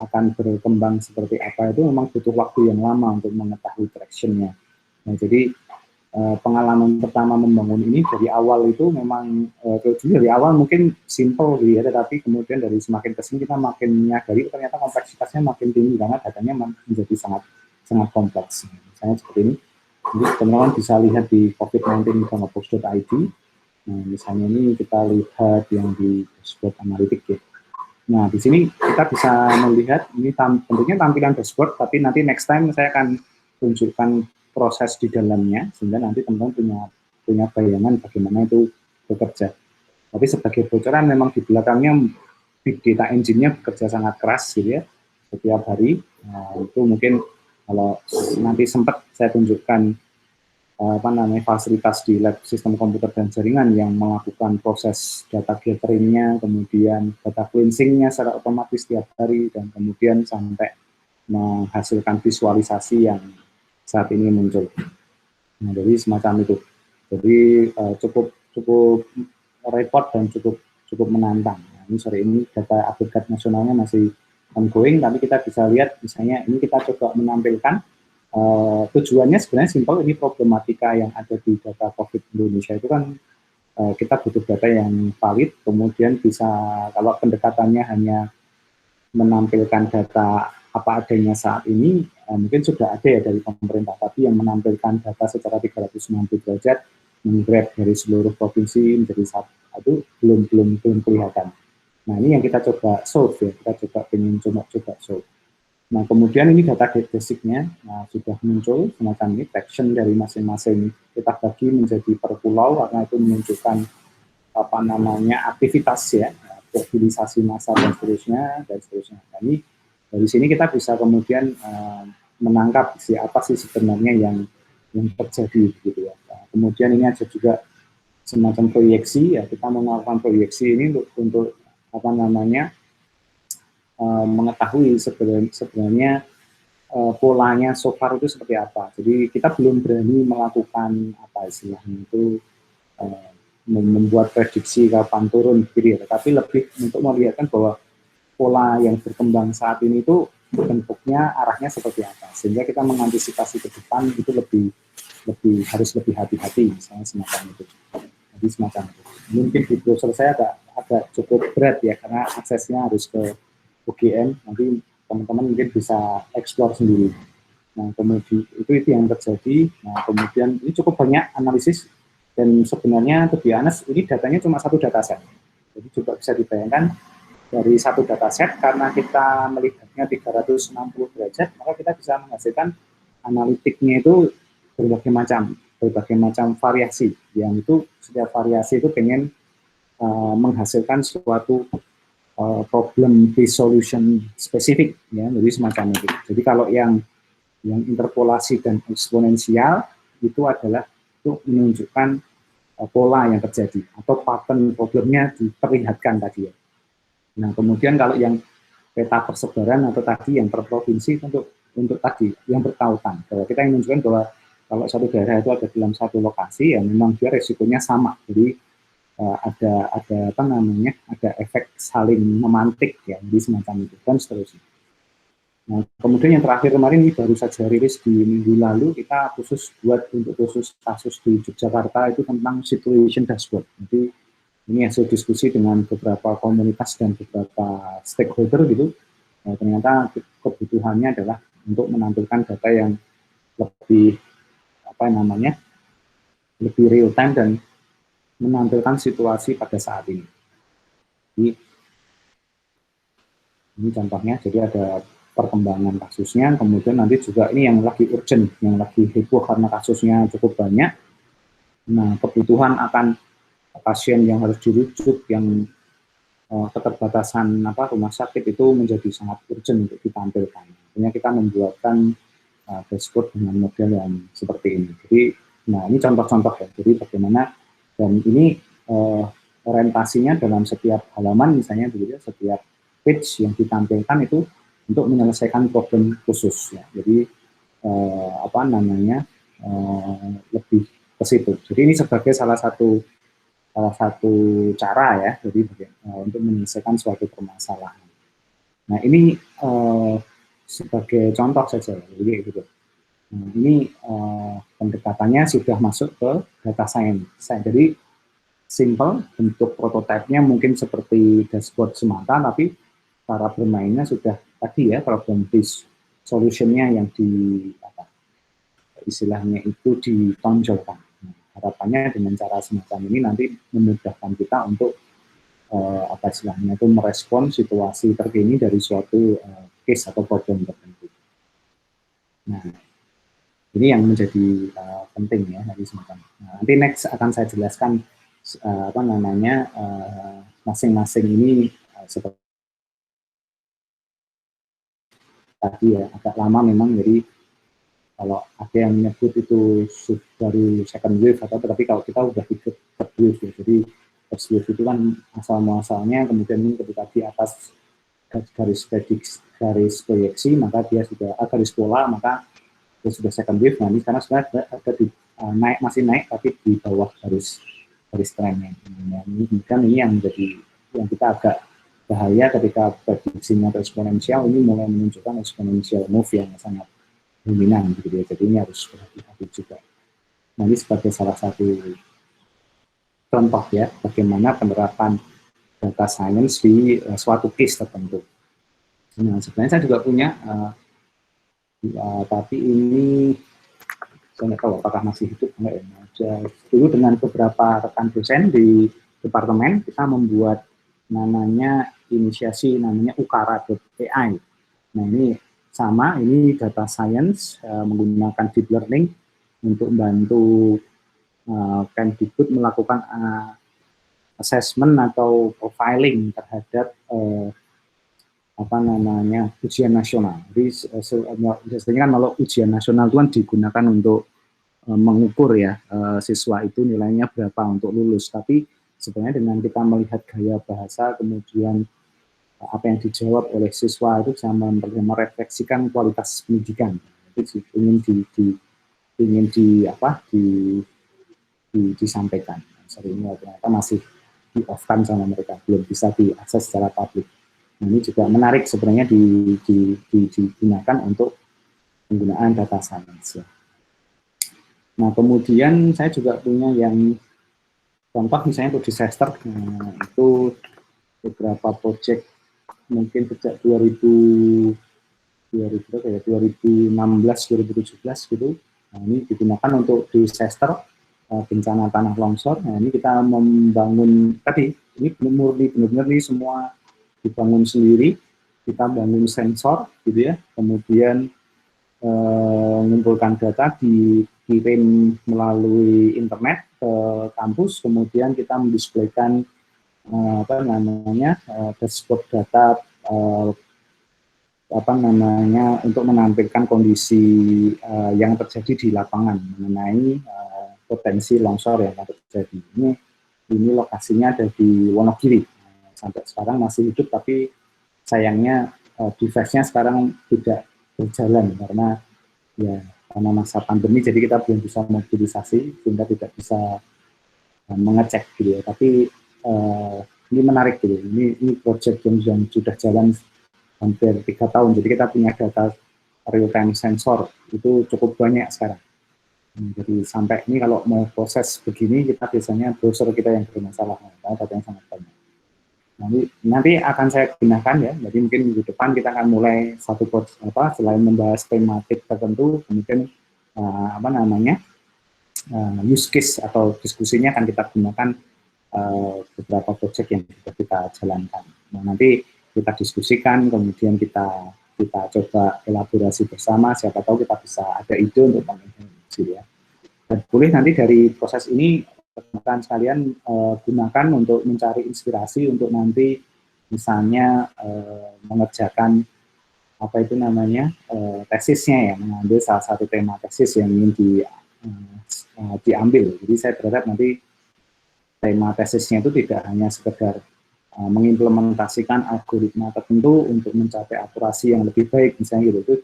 akan berkembang seperti apa itu memang butuh waktu yang lama untuk mengetahui traction-nya. Nah, jadi pengalaman pertama membangun ini dari awal itu memang dari awal mungkin simple gitu ya, tetapi kemudian dari semakin kesini kita makin menyadari ternyata kompleksitasnya makin tinggi karena datanya menjadi sangat kompleks. Misalnya seperti ini, jadi teman-teman bisa lihat di covid19.box.id. Nah, misalnya ini kita lihat yang di dashboard analitik ya. Nah, di sini kita bisa melihat ini bentuknya tampilan dashboard, tapi nanti next time saya akan tunjukkan proses di dalamnya sehingga nanti teman-teman punya bayangan bagaimana itu bekerja. Tapi sebagai bocoran memang di belakangnya big data engine-nya bekerja sangat keras gitu ya setiap hari. Nah, itu mungkin kalau nanti sempat saya tunjukkan fasilitas di lab sistem komputer dan jaringan yang melakukan proses data gathering-nya, kemudian data cleansing-nya secara otomatis setiap hari, dan kemudian sampai menghasilkan visualisasi yang saat ini muncul. Nah, jadi semacam itu. Jadi cukup repot dan cukup menantang. Nah, ini sore ini data agregat nasionalnya masih ongoing, tapi kita bisa lihat misalnya ini kita coba menampilkan tujuannya sebenarnya simpel. Ini problematika yang ada di data COVID Indonesia itu kan kita butuh data yang valid, kemudian bisa kalau pendekatannya hanya menampilkan data apa adanya saat ini, mungkin sudah ada ya dari pemerintah, tapi yang menampilkan data secara 360 derajat, menggrab dari seluruh provinsi menjadi satu, itu belum kelihatan. Nah, ini yang kita coba solve ya, kita coba solve. Nah, kemudian ini data geodesik-nya sudah muncul semacam ini, traction dari masing-masing kita bagi menjadi per pulau karena itu menunjukkan aktivitas ya, mobilisasi massa dan seterusnya. Nah, ini dari sini kita bisa kemudian menangkap apa sih sebenarnya yang terjadi gitu ya. Nah, kemudian ini ada juga semacam proyeksi ya, kita melakukan proyeksi ini untuk mengetahui sebenarnya polanya so far itu seperti apa. Jadi kita belum berani melakukan apa istilahnya itu membuat prediksi kapan turun gitu ya, tapi lebih untuk melihatkan bahwa pola yang berkembang saat ini itu bentuknya arahnya seperti apa, sehingga kita mengantisipasi ke depan itu harus lebih hati-hati, misalnya semacam itu. Jadi semacam itu. Mungkin di browser saya agak cukup berat ya karena aksesnya harus ke UGM, nanti teman-teman mungkin bisa explore sendiri. Nah, kemudian itu yang terjadi. Nah, kemudian ini cukup banyak analisis dan sebenarnya to be honest, ini datanya cuma satu dataset. Jadi juga bisa dibayangkan dari satu dataset karena kita melihatnya 360 derajat, maka kita bisa menghasilkan analitiknya itu berbagai macam variasi. Yang itu setiap variasi itu pengen menghasilkan suatu problem resolution spesifik ya, jadi semacam itu. Jadi kalau yang interpolasi dan eksponensial itu adalah untuk menunjukkan pola yang terjadi atau pattern problemnya diperlihatkan tadi ya. Nah, kemudian kalau yang peta persebaran atau tadi yang per provinsi untuk tadi yang bertautan. Bahwa kita ingin menunjukkan bahwa kalau satu daerah itu ada dalam satu lokasi, ya memang dia resikonya sama. Jadi ada efek saling memantik ya, di semacam itu dan seterusnya. Nah, kemudian yang terakhir kemarin ini baru saja rilis di minggu lalu, kita khusus kasus di Yogyakarta itu tentang situation dashboard. Jadi ini hasil diskusi dengan beberapa komunitas dan beberapa stakeholder gitu. Nah, ternyata kebutuhannya adalah untuk menampilkan data yang lebih lebih real time dan menampilkan situasi pada saat ini. Jadi, ini contohnya, jadi ada perkembangan kasusnya, kemudian nanti juga ini yang lagi urgent, yang lagi heboh karena kasusnya cukup banyak. Nah, kebutuhan akan pasien yang harus dirujuk, yang keterbatasan rumah sakit itu menjadi sangat urgent untuk ditampilkan. Artinya kita membuatkan dashboard dengan model yang seperti ini. Jadi, nah ini contoh-contoh ya. Jadi bagaimana, dan ini orientasinya dalam setiap halaman, misalnya begitu, setiap page yang ditampilkan itu untuk menyelesaikan problem khusus ya. Jadi lebih ke situ. Jadi ini sebagai salah satu cara ya, jadi untuk menyelesaikan suatu permasalahan. Nah ini sebagai contoh saja, jadi gitu. Nah, ini pendekatannya sudah masuk ke data science. Jadi simple, bentuk prototipenya mungkin seperti dashboard semata, tapi cara bermainnya sudah tadi ya, problem based solutionnya yang istilahnya itu ditonjolkan. Nah, harapannya dengan cara semacam ini nanti memudahkan kita untuk istilahnya itu merespon situasi terkini dari suatu case atau problem tertentu. Nah, ini yang menjadi penting ya dari semacam. Nah, nanti next akan saya jelaskan masing-masing ini seperti tadi ya, agak lama memang, jadi kalau ada yang menyebut itu baru second wave atau tapi kalau kita udah ikut third wave ya, jadi first wave itu kan asal muasalnya kemudian ketika di atas garis proyeksi maka dia sudah garis pola maka dia sudah second wave. Nah ini karena sudah ada di masih naik tapi di bawah garis trennya. Nah, ini yang menjadi yang kita agak bahaya ketika prediksinya eksponensial ini mulai menunjukkan eksponensial move yang sangat dominan gitu ya. Jadi ini harus berhati-hati juga. Nah ini sebagai salah satu contoh ya bagaimana penerapan data science di suatu case tertentu. Nah sebenarnya saya juga punya tapi ini saya nggak tahu apakah masih hidup enggak ya. Dulu dengan beberapa rekan dosen di departemen kita membuat namanya inisiasi namanya ukara.ai. Nah ini sama, ini data science menggunakan deep learning untuk membantu Kemdikbud melakukan assessment atau profiling terhadap ujian nasional. Jadi biasanya kan kalau ujian nasional itu kan digunakan untuk mengukur ya siswa itu nilainya berapa untuk lulus. Tapi sebenarnya dengan kita melihat gaya bahasa kemudian apa yang dijawab oleh siswa itu bisa merefleksikan kualitas pendidikan. Itu ingin disampaikan. Seringnya ternyata masih di-off-kan sama mereka, belum bisa diakses secara publik. Nah, ini juga menarik sebenarnya digunakan untuk penggunaan data science. Ya. Nah, kemudian saya juga punya yang contoh misalnya untuk disaster, itu beberapa proyek mungkin sejak 2016-2017 gitu. Nah, ini digunakan untuk disaster bencana tanah longsor. Nah, ini kita membangun tadi, ini benar-benar ini semua dibangun sendiri. Kita bangun sensor gitu ya, kemudian mengumpulkan data, dikirim melalui internet ke kampus, kemudian kita mendisplaykan dashboard data untuk menampilkan kondisi yang terjadi di lapangan mengenai potensi longsor yang akan terjadi. Ini lokasinya ada di Wonogiri. Sampai sekarang masih hidup, tapi sayangnya device-nya sekarang tidak berjalan karena masa pandemi, jadi kita belum bisa mobilisasi sehingga tidak bisa mengecek gitu ya. Tapi ini menarik gitu. Ini project yang sudah jalan hampir 3 tahun. Jadi kita punya data real time sensor itu cukup banyak sekarang. Jadi sampai ini kalau mau proses begini kita biasanya browser kita yang bermasalah, data yang sangat banyak. Nanti akan saya gunakan ya. Jadi mungkin minggu depan kita akan mulai satu selain membahas tematik tertentu, kemudian use case atau diskusinya akan kita gunakan beberapa proyek yang sudah kita jalankan. Nah, nanti kita diskusikan, kemudian kita coba elaborasi bersama, siapa tahu kita bisa ada ide untuk menginvestasi ya. Dan boleh nanti dari proses ini rekan sekalian gunakan untuk mencari inspirasi untuk nanti misalnya mengerjakan tesisnya ya, mengambil salah satu tema tesis yang ingin diambil. Jadi saya berharap nanti tema tesisnya itu tidak hanya sekedar mengimplementasikan algoritma tertentu untuk mencapai akurasi yang lebih baik misalnya gitu. Itu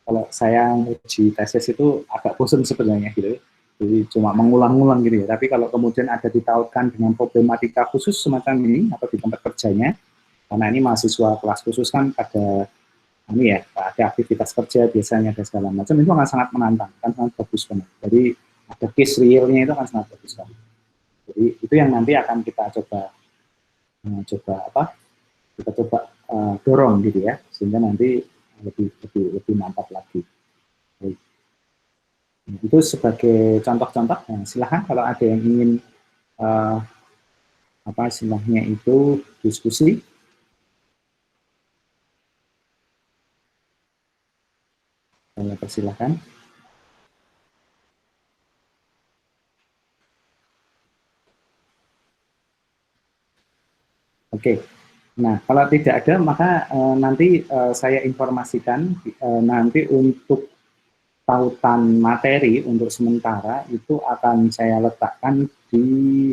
kalau saya uji tesis itu agak bosan sebenarnya gitu. Jadi cuma mengulang-ulang gitu ya. Tapi kalau kemudian ada ditautkan dengan problematika khusus semacam ini atau di tempat kerjanya, Karena ini mahasiswa kelas khusus kan ini ya, ada aktivitas kerja biasanya dan segala macam, itu akan sangat menantang, kan sangat bagus banget. Jadi ada case realnya itu akan sangat bagus banget. Jadi itu yang nanti akan kita coba dorong gitu ya, sehingga nanti lebih mantap lagi. Baik. Itu sebagai contoh-contoh. Nah, silahkan kalau ada yang ingin istilahnya itu diskusi. Saya persilahkan. Oke. Nah, kalau tidak ada, maka nanti saya informasikan nanti untuk tautan materi untuk sementara itu akan saya letakkan di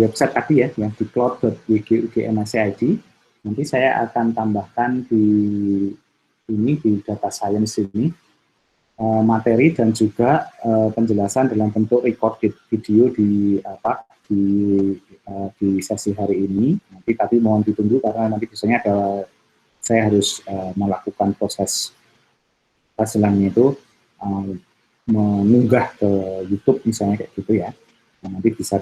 website tadi ya, yang di cloud.wgugmscid. Nanti saya akan tambahkan di data science ini materi dan juga penjelasan dalam bentuk recorded video di sesi hari ini. Nanti tapi mohon ditunggu karena nanti biasanya saya harus melakukan proses hasilnya itu mengunggah ke YouTube misalnya kayak gitu ya. Nah, nanti bisa